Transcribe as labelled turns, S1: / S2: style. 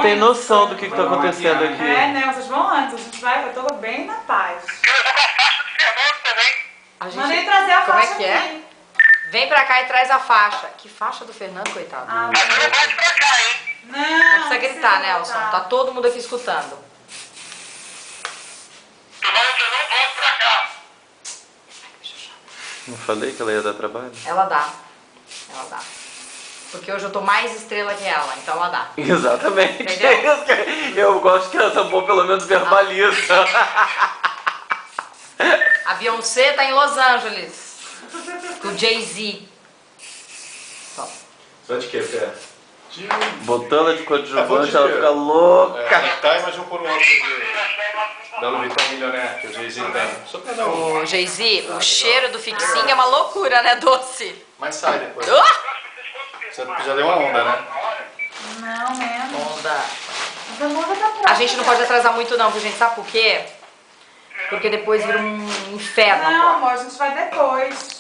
S1: tem noção do que tá acontecendo aqui.
S2: É, né? Vocês vão antes, a gente vai toda bem na paz. Mandei trazer a
S3: Como
S2: faixa
S3: é que é?
S2: aqui.
S3: Vem pra cá e traz a faixa. Que faixa do Fernando, coitado?
S2: Ah,
S4: Não pode pra cá, hein?
S2: não
S3: Não precisa gritar,
S2: voltar.
S3: Nelson. Tá todo mundo aqui escutando.
S4: Tu não volta pra cá.
S1: Não falei que ela ia dar trabalho?
S3: Ela dá. Ela dá. Porque hoje eu tô mais estrela que ela, então ela dá.
S1: Exatamente.
S3: Entendeu?
S1: Eu gosto que essa boa pelo menos verbaliza.
S3: A Beyoncé tá em Los Angeles. Com o Jay-Z.
S5: Só de quê, Fé?
S1: Botando de
S5: É,
S1: coadjuvante,
S5: vou
S1: ela
S5: te-
S1: fica louca.
S5: Tá, mas vou pôr um óculos da Louis Vuitton Millionaire, que o Jay-Z tem. Só pra dar um...
S3: O Jay-Z, o cheiro do fixinho é uma loucura, né, doce?
S5: Mas sai depois.
S3: Oh!
S5: Você já deu uma onda, né?
S2: Não, menos.
S3: Onda.
S2: Mas a moda tá pronta.
S3: A gente não pode atrasar muito não, porque a gente sabe por quê? Porque depois vira um inferno.
S2: Não,
S3: agora.
S2: amor, a gente vai depois.